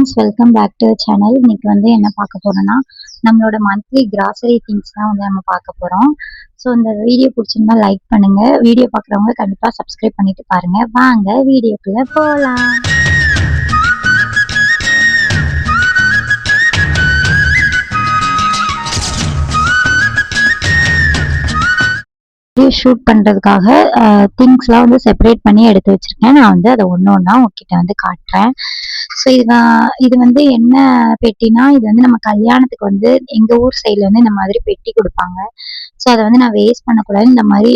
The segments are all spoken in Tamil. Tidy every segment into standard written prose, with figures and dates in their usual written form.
Friends, welcome back to channel. இன்னைக்கு வந்து என்ன பார்க்க போறோம்னா, நம்மளோட மந்த்லி கிராசரி திங்ஸ் தான் வந்து நம்ம பார்க்க போறோம். ஸோ இந்த வீடியோ பிடிச்சிருந்தா லைக் பண்ணுங்க. வீடியோ பார்க்குறவங்க கண்டிப்பாக சப்ஸ்கிரைப் பண்ணிட்டு பாருங்க. வாங்க வீடியோக்குள்ள போகலாம். ஷூட் பண்ணுறதுக்காக திங்ஸ்லாம் வந்து செப்பரேட் பண்ணி எடுத்து வச்சுருக்கேன். நான் வந்து அதை ஒன்று ஒன்றா உங்ககிட்ட வந்து காட்டுறேன். ஸோ இது வந்து என்ன பெட்டினா, இது வந்து நம்ம கல்யாணத்துக்கு வந்து எங்கள் ஊர் சைடில் வந்து இந்த மாதிரி பெட்டி கொடுப்பாங்க. ஸோ அதை வந்து நான் வேஸ்ட் பண்ணக்கூடாது, இந்த மாதிரி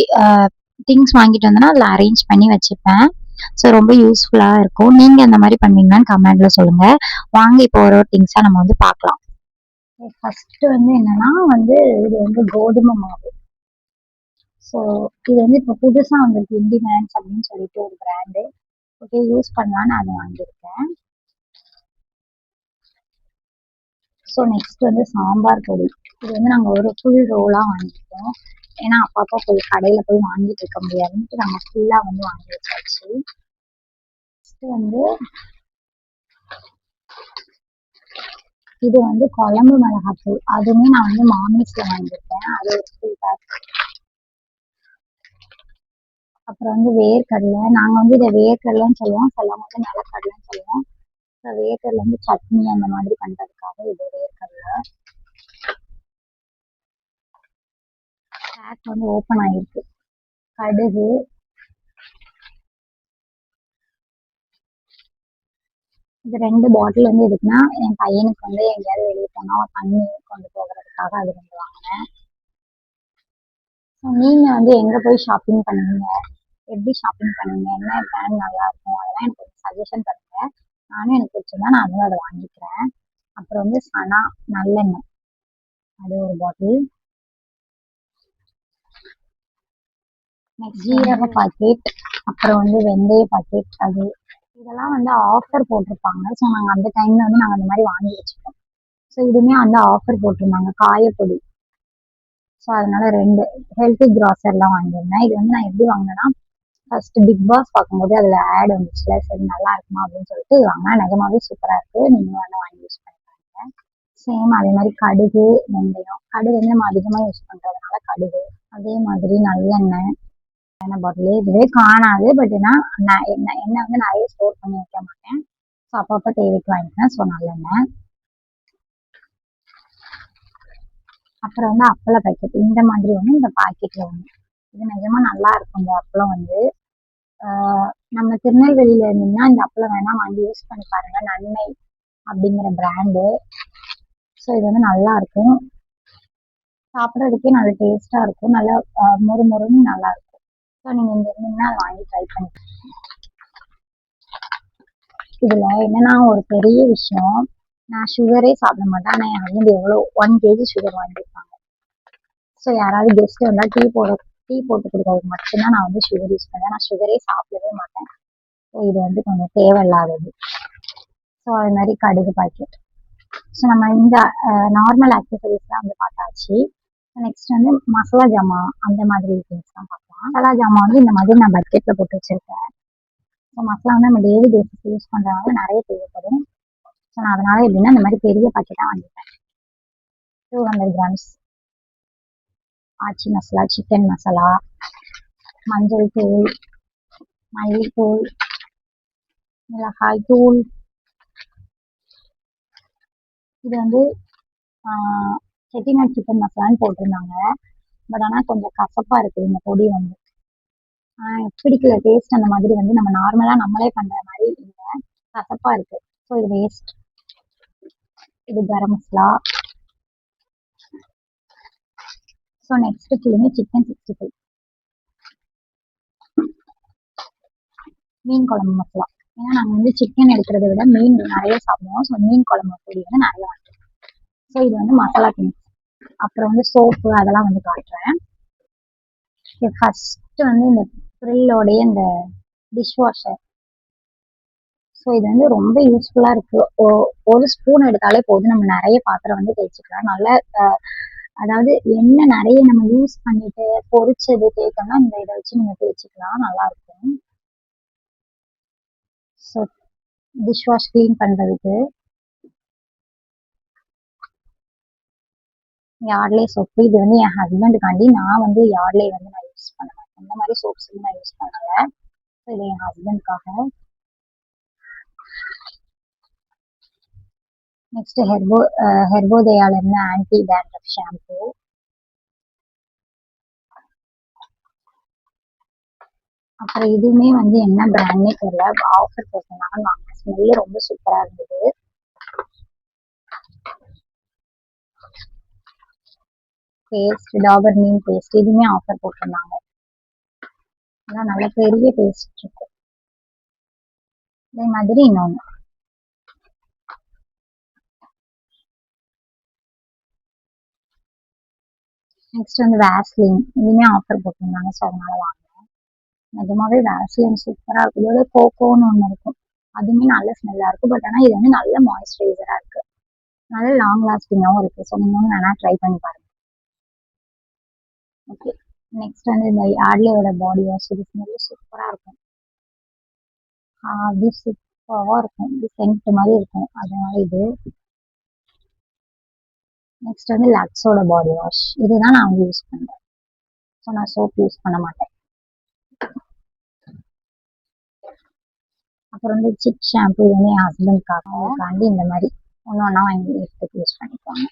திங்ஸ் வாங்கிட்டு வந்தேன்னா அதில் அரேஞ்ச் பண்ணி வச்சுப்பேன். ஸோ ரொம்ப யூஸ்ஃபுல்லாக இருக்கும். நீங்கள் அந்த மாதிரி பண்ணுவீங்களான்னு கமெண்ட்ல சொல்லுங்கள். வாங்க இப்போ ஒரு திங்ஸாக நம்ம வந்து பார்க்கலாம். ஃபஸ்ட்டு வந்து என்னன்னா வந்து இது வந்து கோதுமை மாவு. ஸோ இது வந்து இப்போ புதுசாக வந்திருக்கு, இண்டிமேன்ஸ் அப்படின்னு சொல்லிட்டு ஒரு பிராண்டு. ஓகே, யூஸ் பண்ணலான்னு அதை வாங்கியிருக்கேன். ஸோ நெக்ஸ்ட் வந்து சாம்பார் பொடி. இது வந்து நாங்கள் ஒரு ஃபுல் ரோலாக வாங்கிட்டோம். ஏன்னா அப்பப்போ போய் கடையில் போய் வாங்கிட்டு இருக்க முடியாதுன்ட்டு நாங்கள் ஃபுல்லாக வந்து வாங்கி வச்சாச்சு. நெக்ஸ்ட் வந்து இது வந்து குழம்பு மிளகாத்தூள். அதுவுமே நான் வந்து மாமிஸ்ல வாங்கியிருக்கேன். அது ஒரு ஃபுல் பேக். அப்புறம் வந்து வேர்க்கடலை. நாங்கள் வந்து இதை வேர்க்கடலைன்னு சொல்லுவோம், சிலவங்க வந்து நிலக்கடலைன்னு சொல்லுவோம். வேர்க்கடலை வந்து சட்னி அந்த மாதிரி பண்ணுறதுக்காக இது வேர்க்கடலை. பேக் வந்து ஓப்பன் ஆகிருக்கு. கடுகு, இது 2 பாட்டில் வந்து இருக்குன்னா என் பையனுக்கு வந்து எங்கேயாவது வெளியே போனால் தண்ணி கொண்டு போகிறதுக்காக அது 2 வாங்கினேன். ஸோ நீங்கள் வந்து எங்கே போய் ஷாப்பிங் பண்ணுவீங்க, எப்படி ஷாப்பிங் பண்ணுவீங்க, என்ன பிராண்ட் நல்லா இருக்கும், அதெல்லாம் எனக்கு கொஞ்சம் சஜஷன் பண்ணுங்க. நானும் எனக்கு பிடிச்சிருந்தா நான் வந்து அதை வாங்கிக்கிறேன். அப்புறம் வந்து சனா நல்லெண்ணெய், அது ஒரு பாட்டில். நெக்ஸ்ட் ஜீரக பாக்கெட், அப்புறம் வந்து வெந்தய பாக்கெட். அது இதெல்லாம் வந்து ஆஃபர் போட்டிருப்பாங்க. ஸோ நாங்கள் அந்த டைம்ல வந்து நாங்கள் அந்த மாதிரி வாங்கி வச்சுப்போம். ஸோ இதுவுமே வந்து ஆஃபர் போட்டிருந்தாங்க, காயப்பொடி. ஸோ அதனால 2 ஹெல்த்தி கிராசர்லாம் வாங்கியிருந்தேன். இது வந்து நான் எப்படி வாங்கினேன்னா, ஃபர்ஸ்ட் பிக் பாஸ் பார்க்கும்போது அதில் ஆட் வந்துச்சுல, சரி நல்லா இருக்குமா அப்படின்னு சொல்லிட்டு வாங்கினா நிஜமாவே சூப்பராக இருக்கு. நீங்களும் வந்து வாங்கி யூஸ் பண்ணி பாருங்க. சேம் அதே மாதிரி கடுகு, வெந்தயம். கடுகு வந்து நம்ம அதிகமாக யூஸ் பண்ணுறதுனால கடுகு. அதே மாதிரி நல்லெண்ணெய். எண்ணெய் பாட்டில் இதுவே காணாது, பட் ஏன்னா நான் எண்ணெய் வந்து நிறைய ஸ்டோர் பண்ணி வைக்க மாட்டேன். ஸோ அப்பப்போ தேவைக்கு வாங்கிப்பேன். ஸோ நல்லெண்ணெய். அப்புறம் வந்து அப்பள பாக்கெட். இந்த மாதிரி ஒன்று, இந்த பாக்கெட்ல ஒன்று. இது நிஜமா நல்லா இருக்கும். இந்த அப்பளம் வந்து நம்ம திருநெல்வேலியில இருந்தீங்கன்னா இந்த அப்பளம் வேணா வாங்கி யூஸ் பண்ணி பாருங்க. நன்மை அப்படிங்கிற பிராண்டு. ஸோ இது வந்து நல்லா இருக்கும், சாப்பிட்றதுக்கே நல்ல டேஸ்டா இருக்கும், நல்லா மொறு மொறுன்னு நல்லா இருக்கும். ஸோ நீங்க இங்க இருந்தீங்கன்னா அதை வாங்கி ட்ரை பண்ணி. இதுல என்னன்னா ஒரு பெரிய விஷயம், நான் சுகரே சாப்பிட மாட்டேன். ஆனால் என் ஹஸ்பண்ட் எவ்வளோ 1 kg சுகர் வாங்கியிருக்காங்க. ஸோ யாராவது கெஸ்ட் வந்தால் டீ போட்டு கொடுக்கறதுக்கு மட்டும்தான் நான் வந்து சுகர் யூஸ் பண்ணுவேன். நான் சுகரே சாப்பிடவே மாட்டேன். ஸோ இது வந்து கொஞ்சம் தேவையில்லாதது. ஸோ அது மாதிரி கடுகு பாக்கெட். ஸோ நம்ம இந்த நார்மல் ஆக்சசரிஸ்லாம் வந்து பார்த்தாச்சு. நெக்ஸ்ட் வந்து மசாலா ஜாமான், அந்த மாதிரி திங்ஸ் தான் பார்க்கலாம். மசாலா ஜாமான் வந்து இந்த மாதிரி நான் பக்கெட்டில் போட்டு வச்சுருக்கேன். ஸோ மசாலா வந்து நம்ம டெய்லி பேசிஸ் யூஸ் பண்ணுறதுனால நிறைய தேவைப்படும். ஸோ நான் அதனால எப்படின்னா இந்த மாதிரி பெரிய பாக்கெட்டாக வாங்கிட்டேன். 200 grams ஆச்சி மசாலா, சிக்கன் மசாலா, மஞ்சள் தூள், மல்லித்தூள், மிளகாய் தூள். இது வந்து செட்டிநாடு சிக்கன் மசாலான்னு போட்டிருந்தாங்க. பட் ஆனால் கொஞ்சம் கசப்பாக இருக்குது இந்த பொடி வந்து. பிடிக்கல டேஸ்ட். அந்த மாதிரி வந்து நம்ம நார்மலாக நம்மளே பண்ணுற மாதிரி இல்லை, கசப்பாக இருக்குது. ஸோ இது வேஸ்ட். இது கரம் மசாலா. ஸோ நெக்ஸ்ட் கிழமை சிக்கன் 65, மீன் குழம்பு மசாலா. ஏன்னா நாங்கள் வந்து சிக்கன் எடுக்கிறத விட மீன் நிறைய சாப்பிடுவோம். ஸோ மீன் குழம்பு பொடி வந்து நிறைய வாங்கிடுவோம். ஸோ இது வந்து மசாலா திங்ஸ். அப்புறம் வந்து சோப்பு, அதெல்லாம் வந்து காட்டுறேன். ஃபர்ஸ்ட் வந்து இந்த ஃப்ரில்லோடைய இந்த டிஷ் வாஷர். ஸோ இது வந்து ரொம்ப யூஸ்ஃபுல்லாக இருக்குது. ஒரு ஸ்பூன் எடுத்தாலே போதும், நம்ம நிறைய பாத்திரம் வந்து தேய்ச்சிக்கலாம். நல்லா அதாவது எண்ணெய் நிறைய நம்ம யூஸ் பண்ணிட்டு பொரிச்சது தேய்க்கணும்னா இந்த இதை வச்சு நீங்கள் தேய்ச்சிக்கலாம், நல்லாயிருக்கும். ஸோ டிஷ் வாஷ் க்ளீன் பண்ணுறதுக்கு. யார்ட்லே சோப்பு. இது வந்து என் ஹஸ்பண்டுக்காண்டி. நான் வந்து யார்ட்லே வந்து நான் யூஸ் பண்ண மாட்டேன். இந்த மாதிரி சோப்ஸ் வந்து நான் யூஸ் பண்ணல. இது என் ஹஸ்பண்ட்காக. நெக்ஸ்ட் ஹெர்போதயால இருந்து ஆன்டி டேண்ட்ரஃப் ஷாம்பு. அப்புறம் இதுவுமே வந்து என்ன பிராண்ட்னே தெரியல, ஆஃபர் போட்டிருந்தாங்க வாங்கினேன். ஸ்மெல்லு ரொம்ப சூப்பரா இருந்தது. பேஸ்ட் டாபர் நீம் பேஸ்ட், இதுவுமே ஆஃபர் போட்டிருந்தாங்க. அதான் நல்ல பெரிய பேஸ்ட் இருக்கு. அதே மாதிரி இன்னொன்று நெக்ஸ்ட் வந்து வேஸ்லின், இதுவுமே ஆஃபர் போட்டிருந்தாங்க. ஸோ அதனால வாங்கினேன். நிஜமாவே வேஸ்லின் சூப்பரா இருக்கும். இதோட கோகோன்னு ஒன்று இருக்கும், அதுவுமே நல்ல ஸ்மெல்லா இருக்கும். பட் ஆனால் இது வந்து நல்ல மாய்ஸ்சரைசரா இருக்கு, நல்ல லாங் லாஸ்டிங்காகவும் இருக்கு. ஸோ நீங்க வந்து வேணா ட்ரை பண்ணி பாருங்க. ஓகே, நெக்ஸ்ட் வந்து இந்த யார்ட்லியோட பாடி வாஷ். இது ஸ்மெல்லு சூப்பரா இருக்கும். அப்படியே சூப்பராக இருக்கும், இது சென்ட் மாதிரி இருக்கும். அதனால இது. நெக்ஸ்ட் வந்து லக்ஸோட பாடி வாஷ். இதுதான் நான் வந்து யூஸ் பண்றேன். ஸோ நான் சோப் யூஸ் பண்ண மாட்டேன். அப்புறம் வந்து சிக் ஷாம்பு, இது வந்து என் ஹஸ்பண்ட்காண்டி இந்த மாதிரி ஒன்று ஒன்றா வாங்கி எடுத்து யூஸ் பண்ணிக்குவாங்க.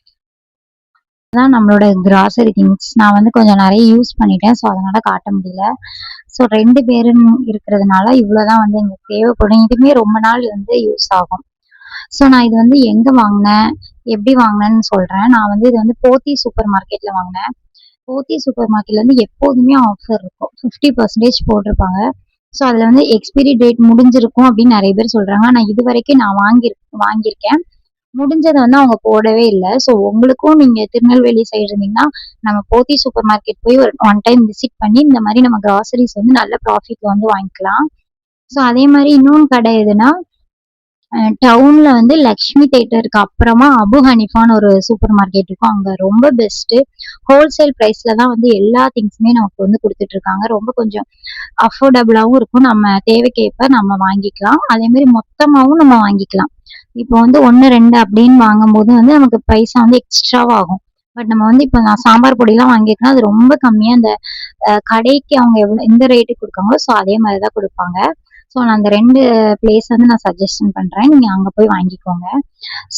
அதான் நம்மளோட கிராசரி திங்ஸ். நான் வந்து கொஞ்சம் நிறைய யூஸ் பண்ணிட்டேன். ஸோ அதனால காட்ட முடியல. ஸோ 2 பேருன்னு இருக்கிறதுனால இவ்வளோதான் வந்து எங்களுக்கு தேவைப்படும். இதுவுமே ரொம்ப நாள் வந்து யூஸ் ஆகும். ஸோ நான் இது வந்து எங்கே வாங்கினேன், எப்படி வாங்கினேன்னு சொல்கிறேன். நான் வந்து இது வந்து போத்தி சூப்பர் மார்க்கெட்டில் வாங்கினேன். போத்தி சூப்பர் மார்க்கெட்டில் வந்து எப்போதுமே ஆஃபர் இருக்கும், 50% போட்டிருப்பாங்க. ஸோ அதில் வந்து எக்ஸ்பிரி டேட் முடிஞ்சிருக்கும் அப்படின்னு நிறைய பேர் சொல்கிறாங்க. ஆனால் இது வரைக்கும் நான் வாங்கியிருக்கேன், முடிஞ்சதை வந்து அவங்க போடவே இல்லை. ஸோ உங்களுக்கும் நீங்கள் திருநெல்வேலி சைடு இருந்தீங்கன்னா நம்ம போத்தி சூப்பர் மார்க்கெட் போய் ஒரு 1 டைம் விசிட் பண்ணி இந்த மாதிரி நம்ம கிராசரிஸ் வந்து நல்ல ப்ராஃபிட்ல வந்து வாங்கிக்கலாம். ஸோ அதே மாதிரி இன்னொன்று கடை எதுனா, டவுன்ல வந்து லக்ஷ்மி தேட்டருக்கு அப்புறமா அபு ஹனிஃபான்னு ஒரு சூப்பர் மார்க்கெட் இருக்கும். அங்க ரொம்ப பெஸ்ட், ஹோல்சேல் பிரைஸ்ல தான் வந்து எல்லா திங்ஸுமே நமக்கு வந்து கொடுத்துட்டு இருக்காங்க. ரொம்ப கொஞ்சம் அஃபோர்டபுளாகவும் இருக்கும், நம்ம தேவைக்கேற்ப நம்ம வாங்கிக்கலாம். அதே மாதிரி மொத்தமாகவும் நம்ம வாங்கிக்கலாம். இப்போ வந்து 1 2 அப்படின்னு வாங்கும்போது வந்து நமக்கு பைசா வந்து எக்ஸ்ட்ராவாகும். பட் நம்ம வந்து இப்போ நான் சாம்பார் பொடியெல்லாம் வாங்கியிருக்கேன்னா அது ரொம்ப கம்மியா அந்த கடைக்கு அவங்க எந்த ரேட்டுக்கு கொடுக்காங்களோ ஸோ அதே மாதிரி தான் கொடுப்பாங்க. ஸோ நான் அந்த 2 பிளேஸ் வந்து நான் சஜஷன் பண்றேன், நீங்க அங்க போய் வாங்கிக்கோங்க.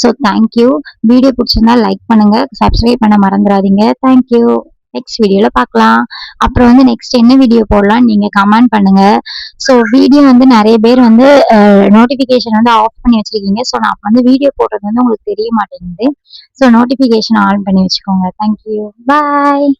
So thank you. வீடியோ பிடிச்சிருந்தா லைக் பண்ணுங்க, சப்ஸ்கிரைப் பண்ண மறந்துடாதீங்க. தேங்க்யூ. நெக்ஸ்ட் வீடியோல பார்க்கலாம். அப்புறம் வந்து நெக்ஸ்ட் என்ன வீடியோ போடலாம் நீங்க கமெண்ட் பண்ணுங்க. ஸோ வீடியோ வந்து நிறைய பேர் வந்து நோட்டிஃபிகேஷன் வந்து ஆஃப் பண்ணி வச்சிருக்கீங்க. ஸோ நான் வந்து வீடியோ போடுறது வந்து உங்களுக்கு தெரிய மாட்டேங்குது. ஸோ நோட்டிஃபிகேஷன் ஆன் பண்ணி வச்சுக்கோங்க. தேங்க்யூ, பாய்.